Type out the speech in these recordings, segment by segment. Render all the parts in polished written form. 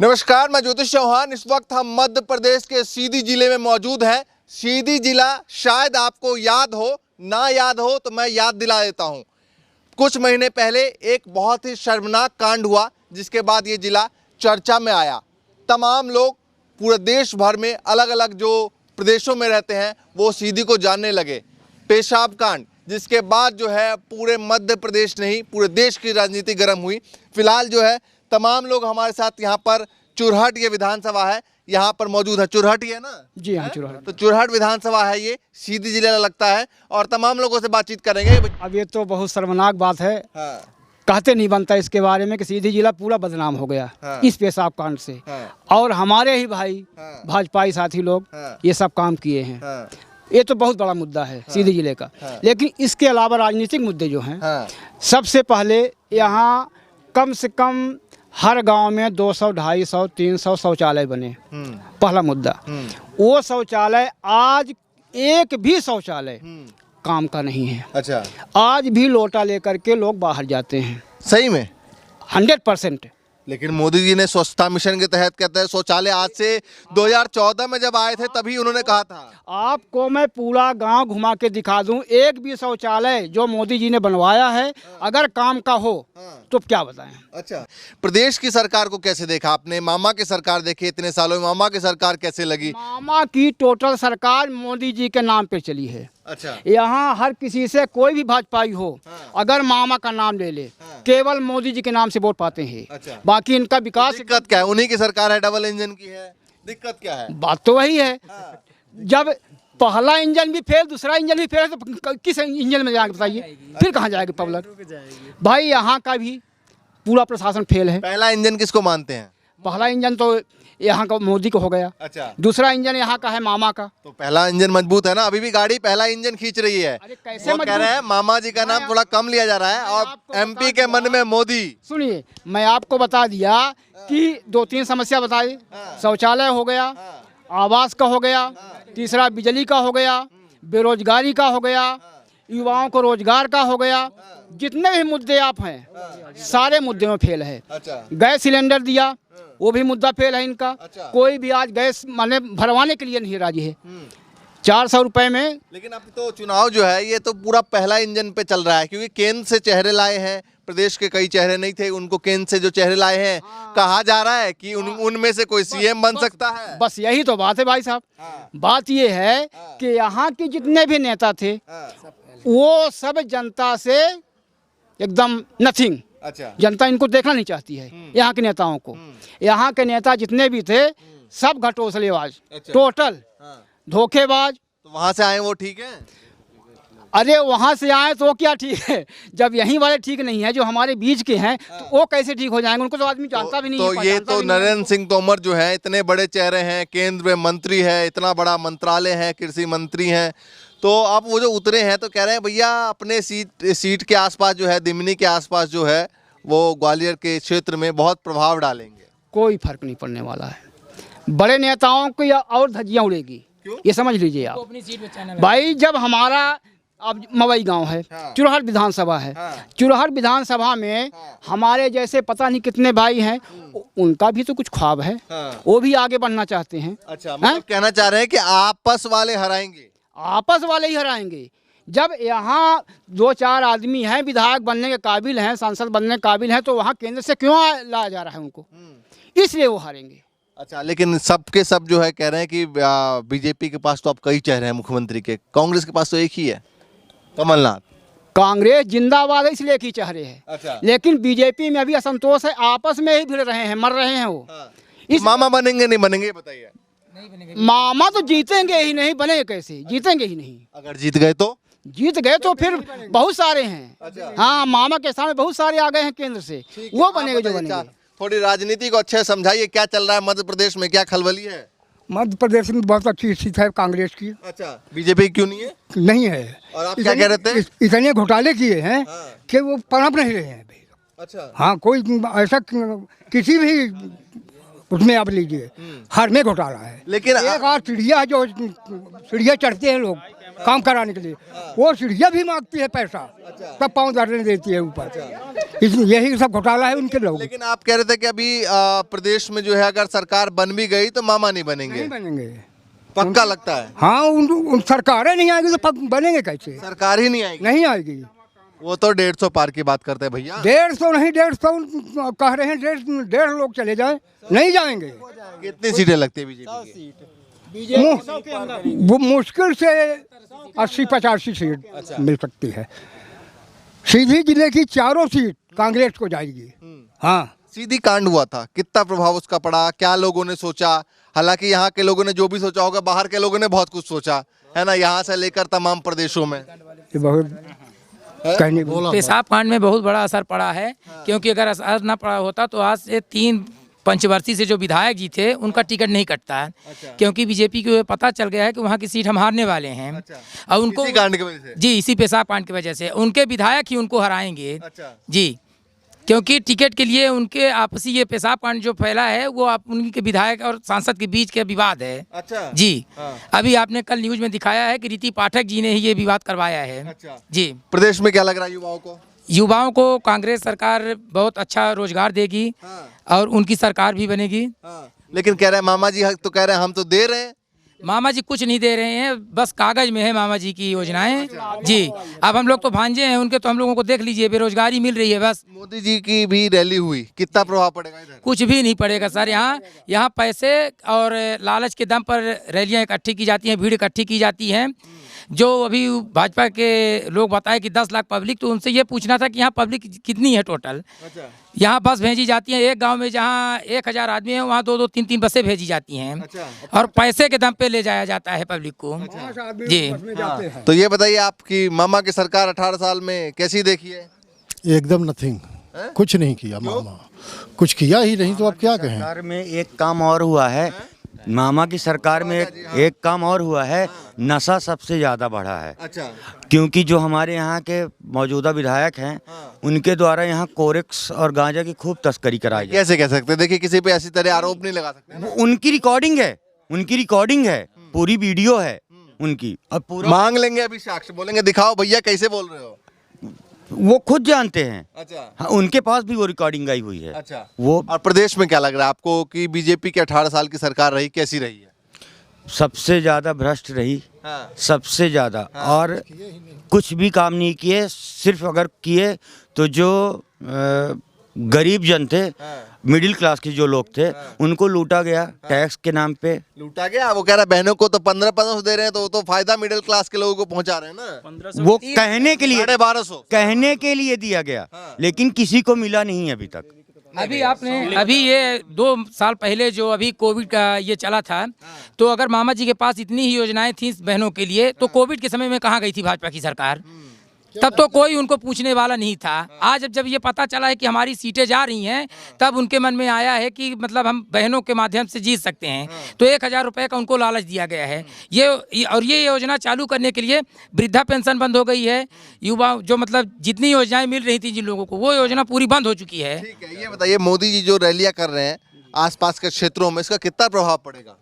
नमस्कार, मैं ज्योतिष चौहान। इस वक्त हम मध्य प्रदेश के सीधी जिले में मौजूद हैं। सीधी जिला शायद आपको याद हो, ना याद हो तो मैं याद दिला देता हूं। कुछ महीने पहले एक बहुत ही शर्मनाक कांड हुआ, जिसके बाद ये जिला चर्चा में आया। तमाम लोग पूरे देश भर में अलग अलग जो प्रदेशों में रहते हैं वो सीधी को जानने लगे। पेशाब कांड, जिसके बाद जो है पूरे मध्य प्रदेश नहीं पूरे देश की राजनीति गर्म हुई। फिलहाल जो है तमाम लोग हमारे साथ यहाँ पर चुरहट, ये विधानसभा है, यहाँ पर मौजूद है। चुरहट ही है ना? जी हाँ, चुरहट। तो चुरहट विधानसभा है, ये सीधी जिले लगता है और तमाम लोगों से बातचीत करेंगे। अब ये तो बहुत शर्मनाक बात है। हाँ। कहते नहीं बनता इसके बारे में कि सीधी जिला पूरा बदनाम हो गया। हाँ। इस पेशाब कांड से। हाँ। और हमारे ही भाई भाजपाई साथी लोग ये सब काम किए हैं। ये तो बहुत बड़ा मुद्दा है सीधी जिले का। लेकिन इसके अलावा राजनीतिक मुद्दे जो हैं, सबसे पहले यहाँ कम से कम हर गांव में 200, 250, 300 शौचालय बने। पहला मुद्दा। वो शौचालय आज एक भी शौचालय काम का नहीं है। अच्छा। आज भी लोटा लेकर के लोग बाहर जाते हैं। सही में 100%। लेकिन मोदी जी ने स्वच्छता मिशन के तहत कहते हैं शौचालय आज से 2014 में जब आए थे तभी उन्होंने कहा था। आपको मैं पूरा गांव घुमा के दिखा दूं, एक भी शौचालय जो मोदी जी ने बनवाया है अगर काम का हो तो क्या बताएं। अच्छा, प्रदेश की सरकार को कैसे देखा आपने? मामा की सरकार देखी इतने सालों में, मामा की सरकार कैसे लगी? मामा की टोटल सरकार मोदी जी के नाम पे चली है। अच्छा। यहाँ हर किसी से कोई भी भाजपाई हो, अगर मामा का नाम ले ले, केवल मोदी जी के नाम से वोट पाते हैं। अच्छा। बाकी इनका विकास। दिक्कत क्या है? उन्हीं की सरकार है, डबल इंजन की है, दिक्कत क्या है? बात तो वही है। जब पहला इंजन भी फेल, दूसरा इंजन भी फेल, तो किस इंजन में जाएंगे बताइए? फिर कहाँ जाएगी पब्लिक? भाई यहाँ का भी पूरा प्रशासन फेल है। पहला इंजन किसको मानते हैं? पहला इंजन तो यहाँ का मोदी को हो गया। अच्छा। दूसरा इंजन यहाँ का है मामा का। तो पहला इंजन मजबूत है ना, अभी भी गाड़ी पहला इंजन खींच रही है। कैसे वो कह रहे हैं मामा जी का नाम थोड़ा कम लिया जा रहा है और एमपी के मन में मोदी। सुनिए, मैं आपको बता दिया कि 2-3 समस्या बताई। शौचालय हो गया, आवास का हो गया, तीसरा बिजली का हो गया, बेरोजगारी का हो गया, युवाओं को रोजगार का हो गया। जितने भी मुद्दे आप हैं सारे मुद्दे में फेल है। अच्छा। गैस सिलेंडर दिया, वो भी मुद्दा फेल है इनका। अच्छा। कोई भी आज गैस माने भरवाने के लिए नहीं राजी है। 400 रुपए में। लेकिन अब तो चुनाव जो है ये तो पूरा पहला इंजन पे चल रहा है, क्योंकि केंद्र से चेहरे लाए हैं। प्रदेश के कई चेहरे नहीं थे, उनको केंद्र से जो चेहरे लाए हैं, कहा जा रहा है कि उनमें से कोई सीएम बन सकता है। बस यही तो बात है भाई साहब। बात ये है कि यहाँ के जितने भी नेता थे वो सब जनता से एकदम नथिंग। अच्छा। जनता इनको देखना नहीं चाहती है, यहाँ के नेताओं को। यहाँ के नेता जितने भी थे सब घटोसलेबाज। अच्छा। टोटल धोखेबाज। तो वहाँ से आए वो ठीक है? अरे वहाँ से आए तो क्या ठीक है, जब यहीं वाले ठीक नहीं है, जो हमारे बीच के हैं, तो वो कैसे ठीक हो जाएंगे? उनको तो आदमी जानता भी नहीं है। तो ये तो नरेंद्र सिंह तोमर जो है इतने बड़े चेहरे हैं, केंद्र में मंत्री है, इतना बड़ा मंत्रालय है, कृषि मंत्री हैं, तो आप वो जो उतरे हैं तो कह रहे हैं भैया अपने सीट के आसपास जो है, दिमनी के आसपास जो है, वो ग्वालियर के क्षेत्र में बहुत प्रभाव डालेंगे। कोई फर्क नहीं पड़ने वाला है। बड़े नेताओं की और धज्जियाँ उड़ेगी। ये समझ लीजिए आप। अपनी सीट बचाना भाई, जब हमारा अब मवई गांव है। हाँ। चुरहट विधानसभा है। हाँ। चुरहट विधानसभा में हमारे जैसे पता नहीं कितने भाई हैं, उनका भी तो कुछ ख्वाब है। हाँ। वो भी आगे बढ़ना चाहते हैं। अच्छा, मतलब कहना चाह रहे हैं कि आपस वाले हराएंगे? आपस वाले ही हराएंगे। जब यहाँ 2-4 आदमी हैं विधायक बनने के काबिल हैं, सांसद बनने के काबिल हैं, तो वहाँ केंद्र से क्यों लाया जा रहा है उनको? इसलिए वो हारेंगे। अच्छा, लेकिन सबके सब जो है कह रहे हैं कि बीजेपी के पास तो अब कई चेहरे हैं मुख्यमंत्री के, कांग्रेस के पास तो एक ही है, कमलनाथ। कांग्रेस जिंदाबाद है, इसलिए एक ही चेहरे है। अच्छा। लेकिन बीजेपी में अभी असंतोष है, आपस में ही भिड़ रहे हैं, मर रहे हैं वो। हाँ। इस मामा बनेंगे नहीं बनेंगे बताइए? नहीं बनेंगे। मामा तो जीतेंगे ही नहीं, बनेंगे कैसे? जीतेंगे ही नहीं। अगर जीत गए तो? जीत गए तो फिर बहुत सारे हैं। अच्छा। हाँ, मामा के सामने बहुत सारे आ गए हैं केंद्र से, वो बनेंगे जो बनेंगे। थोड़ी राजनीति को अच्छे समझाइए, क्या चल रहा है मध्य प्रदेश में, क्या खलबली है? मध्य प्रदेश में बहुत अच्छी स्थिति है कांग्रेस की। अच्छा, बीजेपी क्यों नहीं है? नहीं है। और आप क्या कह रहे थे? इतने घोटाले किए हैं। हाँ। कि वो पनप नहीं रहे हैं। अच्छा। हाँ, कोई ऐसा किसी भी उसमें आप लीजिए, हर में घोटाला है। लेकिन एक और चिड़िया जो चिड़िया चढ़ते हैं लोग काम कराने के लिए, वो चिड़िया भी मांगती है पैसा, तब पाँव धरने देती है ऊपर। यही सब घोटाला है उनके लोग। लेकिन आप कह रहे थे कि अभी प्रदेश में जो है अगर सरकार बन भी गई तो मामा नहीं बनेंगे, नहीं बनेंगे, पक्का लगता है? हाँ, उन सरकारें नहीं आएगी तो बनेंगे कैसे? सरकार ही नहीं आएगी, नहीं आएगी। वो तो 150 पार की बात करते हैं भैया। 150 नहीं, 150 कह रहे हैं, 1.5 लोग चले जाए, नहीं जाएंगे। कितनी सीटें लगती है बीजेपी की? वो मुश्किल से 80-85 सीट मिल सकती है। सीधी जिले की 4 सीट कांग्रेस को जाएगी। हाँ, सीधी कांड हुआ था, कितना प्रभाव उसका पड़ा, क्या लोगों ने सोचा? हालांकि यहाँ के लोगों ने जो भी सोचा होगा, बाहर के लोगों ने बहुत कुछ सोचा है ना, यहाँ से लेकर तमाम प्रदेशों में। ये बहुत कहने पेशाब कांड में बहुत बड़ा असर पड़ा है, क्योंकि अगर असर न पड़ा होता तो आज से 3 पंचवर्षीय से जो विधायक जी थे उनका टिकट नहीं कटता है। क्योंकि बीजेपी को पता चल गया है कि वहाँ की सीट हम हारने वाले हैं। और उनको इसी कांड की वजह से? जी, इसी पेशाब कांड की वजह से उनके विधायक ही उनको हराएंगे। जी, क्योंकि टिकट के लिए उनके आपसी ये पेशाब कांड जो फैला है वो आप उनके विधायक और सांसद के बीच के विवाद है। जी, अभी आपने कल न्यूज में दिखाया है कि रीति पाठक जी ने ही ये विवाद करवाया है। जी, प्रदेश में क्या लग रहा है युवाओं को? युवाओं को कांग्रेस सरकार बहुत अच्छा रोजगार देगी और उनकी सरकार भी बनेगी। लेकिन कह रहे हैं मामा जी तो कह रहे हैं हम तो दे रहे हैं। मामा जी कुछ नहीं दे रहे हैं, बस कागज में है मामा जी की योजनाएं। जी, अब हम लोग तो भांजे हैं उनके, तो हम लोगों को देख लीजिए, बेरोजगारी मिल रही है बस। मोदी जी की भी रैली हुई, कितना प्रभाव पड़ेगा इधर? कुछ भी नहीं पड़ेगा सर। यहाँ पैसे और लालच के दम पर रैलियां इकट्ठी की जाती हैं, भीड़ इकट्ठी की जाती है। जो अभी भाजपा के लोग बताए कि 10 लाख पब्लिक, तो उनसे ये पूछना था कि यहाँ पब्लिक कितनी है टोटल। यहाँ बस भेजी जाती है, एक गांव में जहाँ 1000 आदमी है वहाँ 2-2, 3-3 बसें भेजी जाती हैं। और पैसे के दम पे ले जाया जाता है पब्लिक को। जी, तो ये बताइए आपकी मामा की सरकार 18 साल में कैसी देखी है? एकदम नथिंग, कुछ नहीं किया मामा, कुछ किया ही नहीं, तो अब क्या कहें। सरकार में एक काम और हुआ है, मामा की सरकार में एक काम और हुआ है, नशा सबसे ज़्यादा बढ़ा है। क्योंकि जो हमारे यहाँ के मौजूदा विधायक हैं उनके द्वारा यहाँ कोरेक्स और गांजा की खूब तस्करी कराई जाती है। कैसे कह सकते हैं? देखिए, किसी पे ऐसी तरह आरोप नहीं लगा सकते। उनकी रिकॉर्डिंग है, पूरी वीडियो है उनकी। अब पूरा मांग लेंगे अभी साक्ष्य, बोलेंगे दिखाओ भैया कैसे बोल रहे हो। वो खुद जानते हैं। हाँ, उनके पास भी वो रिकॉर्डिंग आई हुई है। वो और प्रदेश में क्या लग रहा है आपको कि बीजेपी की 18 साल की सरकार रही, कैसी रही है? सबसे ज़्यादा भ्रष्ट रही। सबसे ज़्यादा। और कुछ भी काम नहीं किए, सिर्फ अगर किए तो जो गरीब जन थे, मिडिल क्लास के जो लोग थे, उनको लूटा गया टैक्स के नाम पे। लूटा गया? वो कह रहा है बहनों को तो 1500 दे रहे हैं, तो वो तो फायदा मिडिल क्लास के लोगों को पहुंचा रहे हैं ना। वो कहने के लिए 1250 कहने के लिए दिया गया, लेकिन किसी को मिला नहीं अभी तक। अभी ये 2 साल पहले जो अभी कोविड का ये चला था, तो अगर मामा जी के पास इतनी ही योजनाएं थी बहनों के लिए, तो कोविड के समय में कहाँ गई थी भाजपा की सरकार? तब तो कोई उनको पूछने वाला नहीं था। आज जब ये पता चला है कि हमारी सीटें जा रही हैं, तब उनके मन में आया है कि मतलब हम बहनों के माध्यम से जीत सकते हैं। तो 1000 रुपये का उनको लालच दिया गया है। ये योजना चालू करने के लिए वृद्धा पेंशन बंद हो गई है। युवा जो मतलब जितनी योजनाएं मिल रही थी जिन लोगों को, वो योजना पूरी बंद हो चुकी है। ठीक है, ये बताइए मोदी जी जो रैलियां कर रहे हैं आसपास के क्षेत्रों में, इसका कितना प्रभाव पड़ेगा?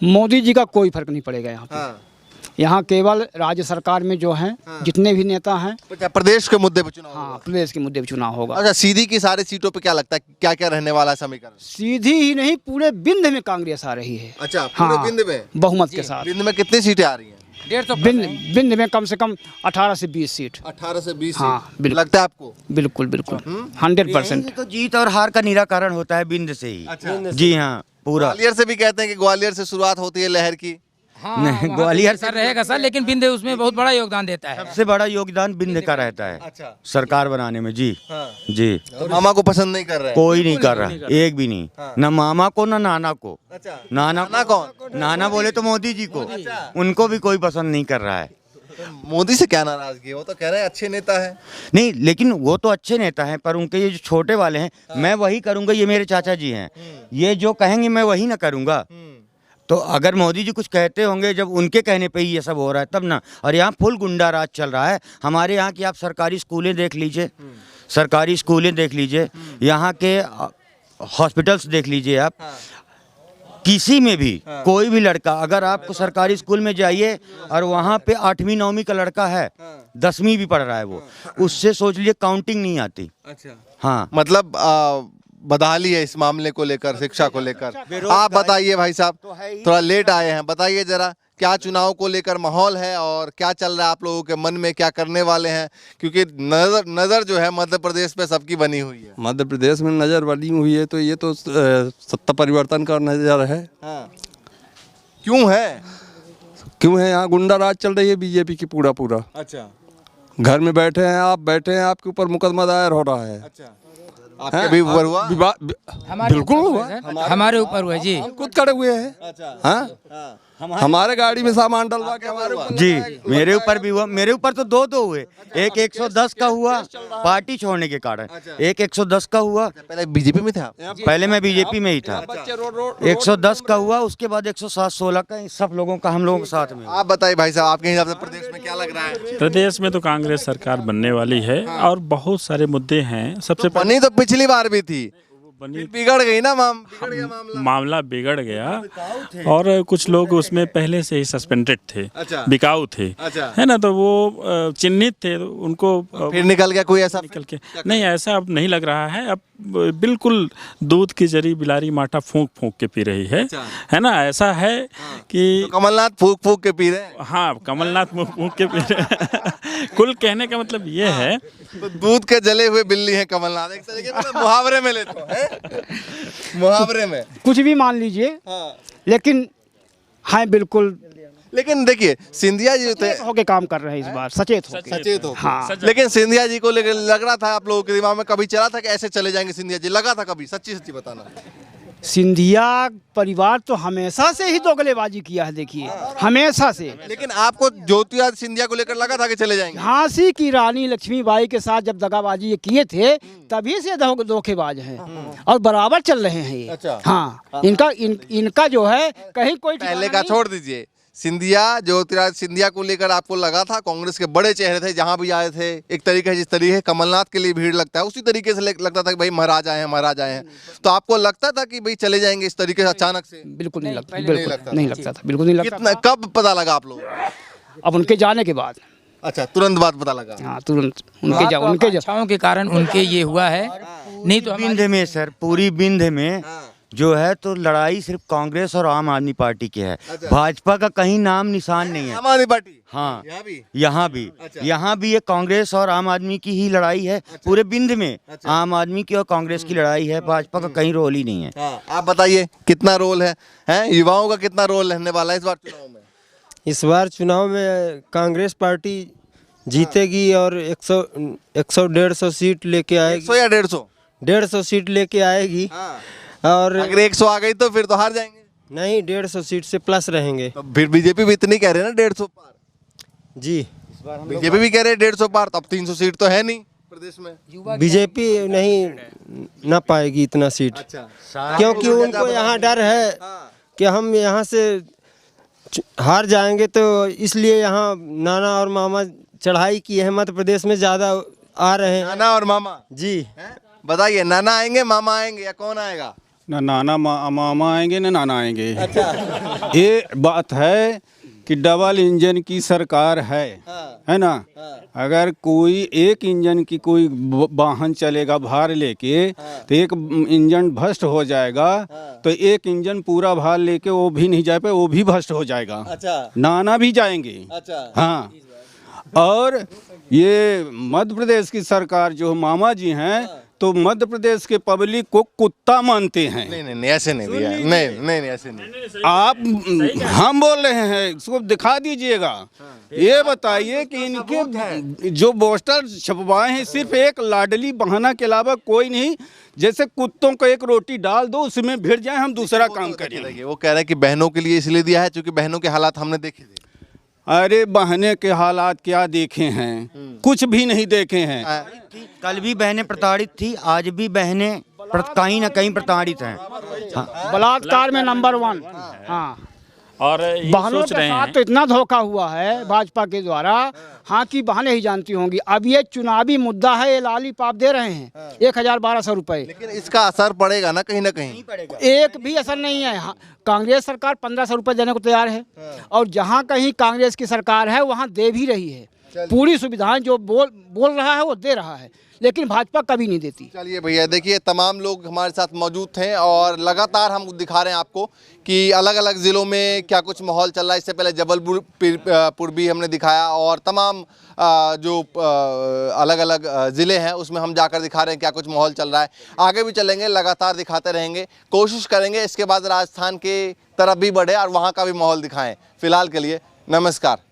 मोदी जी का कोई फर्क नहीं पड़ेगा यहाँ पे। यहाँ केवल राज्य सरकार में जो हैं जितने भी नेता हैं, प्रदेश के मुद्दे पर चुनाव हाँ, प्रदेश के मुद्दे पर चुनाव होगा। अच्छा, सीधी की सारी सीटों पे क्या लगता है क्या क्या रहने वाला है समीकरण? सीधी ही नहीं, पूरे बिंद में कांग्रेस आ रही है। अच्छा, पूरे हाँ, बिंद में बहुमत के साथ। बिंद में कितनी सीटें आ रही हैं? 150 बिंद में कम से कम 18 से 20 सीट। 18 से 20 हाँ, सीट बिल्कुल। लगता है आपको? बिल्कुल बिल्कुल 100%। तो जीत और हार का निराकरण होता है बिंद से ही। जी हाँ, पूरा। ग्वालियर से भी कहते हैं कि ग्वालियर से शुरुआत होती है लहर की। नहीं, ग्वालियर सर रहेगा सर, लेकिन बिंद उसमें बहुत बड़ा योगदान देता है। सबसे बड़ा योगदान बिंद का रहता है सरकार बनाने में। जी जी, तो मामा को पसंद नहीं कर रहे हैं? कोई नहीं कर रहा, एक भी नहीं। ना मामा को ना नाना को। नाना कौन? नाना बोले तो मोदी जी को, उनको भी कोई पसंद नहीं कर रहा है। मोदी से क्या नाराजगी है? वो तो कह रहे हैं अच्छे नेता है। नहीं, लेकिन वो तो अच्छे नेता हैं, पर उनके ये जो छोटे वाले हैं, मैं वही करूंगा, ये मेरे चाचा जी हैं, ये जो कहेंगे मैं वही ना करूंगा। तो अगर मोदी जी कुछ कहते होंगे, जब उनके कहने पे ही ये सब हो रहा है तब ना। और यहाँ फुल गुंडा राज चल रहा है। हमारे यहाँ की आप सरकारी स्कूलें देख लीजिए, सरकारी स्कूलें देख लीजिए, यहाँ के हॉस्पिटल्स देख लीजिए आप, किसी में भी कोई भी लड़का, अगर आपको सरकारी स्कूल में जाइए और वहाँ पे 8वीं 9वीं का लड़का है, 10वीं भी पढ़ रहा है वो, उससे सोच लीजिए काउंटिंग नहीं आती। अच्छा, हाँ, मतलब बदहाली है इस मामले को लेकर, शिक्षा को लेकर। आप बताइए भाई साहब, थोड़ा लेट आए हैं, बताइए जरा क्या चुनाव को लेकर माहौल है और क्या चल रहा है आप लोगों के मन में, क्या करने वाले हैं, क्योंकि नजर जो है मध्य प्रदेश पे सबकी बनी हुई है। मध्य प्रदेश में नज़र बनी हुई है तो ये तो सत्ता परिवर्तन का नज़र है। हाँ। क्यों है? क्यों है? यहाँ गुंडा राज चल रही है बीजेपी की पूरा। अच्छा, घर में बैठे हैं आप, आपके ऊपर मुकदमा दायर हो रहा है। अच्छा, आपके भी ऊपर हुआ? बिल्कुल हुआ, हमारे ऊपर हुआ जी। हम खुद खड़े हुए हैं। अच्छा, हाँ, हमारे गाड़ी में सामान डलवा के हमारे ऊपर जी, मेरे ऊपर भी हुआ। मेरे ऊपर तो दो हुए, एक 110 का हुआ पार्टी छोड़ने के कारण, एक 110 का हुआ। पहले बीजेपी में थे आप? पहले मैं बीजेपी में ही था। 110 का हुआ, उसके बाद 107-16 का, सब लोगों का हम लोगों के साथ में। आप बताइए भाई साहब, आपके हिसाब से प्रदेश में क्या लग रहा है? प्रदेश में तो कांग्रेस सरकार बनने वाली है और बहुत सारे मुद्दे हैं। सबसे बनी तो पिछली बार भी थी, बनी बिगड़ गई ना, बिगड़ गया मामला बिगड़ गया और कुछ लोग उसमें पहले से ही सस्पेंडेड थे, अच्छा, बिकाऊ थे, अच्छा, है ना, तो वो चिन्हित थे, तो उनको फिर निकल गया कोई ऐसा? निकल के नहीं, ऐसा अब नहीं लग रहा है। अब बिल्कुल दूध की जरी बिलारी माठा फूंक फूंक के पी रही है, है ना। ऐसा है कि तो कमलनाथ फूंक फूंक के पी रहे हैं। हाँ, कमलनाथ फूंक के पी रहे हैं। कुल कहने का मतलब ये है, तो दूध के जले हुए बिल्ली है कमलनाथ, एक तरीके से मुहावरे में लेते हैं, मुहावरे में कुछ भी मान लीजिए, हाँ। लेकिन हाँ बिल्कुल लेकिन देखिए सिंधिया जी थे, होके काम कर रहे हैं इस बार, सचेत होके। सचेत हो। हाँ, लेकिन सिंधिया जी को लेकर लग रहा था आप लोगों के दिमाग में, कभी चला था कि ऐसे चले जाएंगे सिंधिया जी? लगा था कभी? सच्ची सच्ची बताना। सिंधिया परिवार तो हमेशा से ही दोगलेबाजी किया है, देखिए, हमेशा से। लेकिन आपको ज्योतिरादित्य सिंधिया को लेकर लगा था कि चले जाएंगे? झांसी की रानी लक्ष्मीबाई के साथ जब दगाबाजी ये किए थे, तभी से धोखेबाज हैं और बराबर चल रहे हैं ये। अच्छा। हाँ, इनका जो है कहीं कोई पहले का छोड़ दीजिए, सिंधिया, ज्योतिरादित्य सिंधिया को लेकर आपको लगा था, कांग्रेस के बड़े चेहरे थे, जहां भी आए थे एक तरीके, जिस तरीके कमलनाथ के लिए भीड़ लगता है उसी तरीके से लगता था कि भाई महाराज आए हैं, महाराज आए हैं। तो आपको लगता था कि भाई चले जाएंगे इस तरीके से अचानक से? बिल्कुल नहीं लगता, नहीं बिल्कुल लगता नहीं लगता था, बिल्कुल नहीं लगता। कितना, कब पता लगा आप लोगों को? अब उनके जाने के बाद। अच्छा, तुरंत बाद पता लगा? हाँ, तुरंत उनके इच्छाओं के कारण उनके ये हुआ है, नहीं तो बिंद में सर, पूरी बिंद में जो है तो लड़ाई सिर्फ कांग्रेस और आम आदमी पार्टी की है। भाजपा का कहीं नाम निशान नहीं है। आम आदमी पार्टी? हाँ, यहाँ भी यहाँ भी ये कांग्रेस और आम आदमी की ही लड़ाई है। पूरे बिंद में आम आदमी की और कांग्रेस की लड़ाई है, भाजपा का कहीं रोल ही नहीं है। हाँ, आप बताइए कितना रोल है, युवाओं का कितना रोल रहने वाला है इस बार चुनाव में? इस बार चुनाव में कांग्रेस पार्टी जीतेगी और 100-150 सीट लेके आएगी। 100 या 150? 150 सीट लेके आएगी। और अगर 100 आ गई तो फिर तो हार जाएंगे। नहीं, 150 सीट से प्लस रहेंगे। तो फिर बीजेपी भी इतनी कह रहे हैं ना 150 पार। जी, बीजेपी भी कह रहे हैं 150 पार, तो अब 300 सीट तो है नहीं प्रदेश में। बीजेपी नहीं ना पाएगी इतना सीट। अच्छा, क्योंकि उनको यहाँ डर है कि हम यहाँ से हार जाएंगे, तो इसलिए यहाँ नाना और मामा चढ़ाई की है, मध्य प्रदेश में ज़्यादा आ रहे हैं। नाना और मामा जी, बताइए, नाना आएंगे, मामा आएंगे, या कौन आएगा? ना नाना मामा आएंगे ना नाना आएंगे। अच्छा। ये बात है कि डबल इंजन की सरकार है ना। अगर कोई एक इंजन की कोई वाहन चलेगा भार लेके, तो एक इंजन भ्रष्ट हो जाएगा, तो एक इंजन पूरा भार लेके वो भी नहीं जा पाए, वो भी भ्रष्ट हो जाएगा। अच्छा, नाना भी जाएंगे। अच्छा, हाँ, और ये मध्य प्रदेश की सरकार जो मामा जी हैं, तो मध्य प्रदेश के पब्लिक को कुत्ता मानते हैं। नहीं ऐसे नहीं भैया, नहीं ऐसे नहीं। आप, हम बोल रहे हैं, इसको दिखा दीजिएगा। ये बताइए कि इनके जो पोस्टर छपवाए हैं, सिर्फ एक लाडली बहाना के अलावा कोई नहीं। जैसे कुत्तों को एक रोटी डाल दो, उसमें भिड़ जाए, हम दूसरा काम करें। वो कह रहे हैं कि बहनों के लिए इसलिए दिया है क्योंकि बहनों के हालात हमने देखे थे। अरे बहने के हालात क्या देखे हैं? कुछ भी नहीं देखे हैं। कल भी बहनें प्रताड़ित थी, आज भी बहनें कहीं ना कहीं प्रताड़ित हैं। बलात्कार में नंबर 1। हाँ, और ये बहनों सोच के रहे साथ हैं तो इतना धोखा हुआ है भाजपा के द्वारा, हाँ की बहनें ही जानती होंगी। अब ये चुनावी मुद्दा है, ये लॉलीपॉप दे रहे हैं 1,000-1,200 रुपए, लेकिन इसका असर पड़ेगा ना कहीं ना कहीं। एक भी असर नहीं है। हाँ, कांग्रेस सरकार 1,500 रुपए देने को तैयार है, और जहाँ कहीं कांग्रेस की सरकार है वहाँ दे भी रही है। पूरी सुविधाएं जो बोल रहा है वो दे रहा है, लेकिन भाजपा कभी नहीं देती। चलिए भैया, देखिए तमाम लोग हमारे साथ मौजूद थे और लगातार हम दिखा रहे हैं आपको कि अलग अलग ज़िलों में क्या कुछ माहौल चल रहा है। इससे पहले जबलपुर भी हमने दिखाया और तमाम जो अलग अलग ज़िले हैं उसमें हम जाकर दिखा रहे हैं क्या कुछ माहौल चल रहा है। आगे भी चलेंगे, लगातार दिखाते रहेंगे, कोशिश करेंगे इसके बाद राजस्थान के तरफ भी बढ़े और वहाँ का भी माहौल दिखाएँ। फिलहाल के लिए नमस्कार।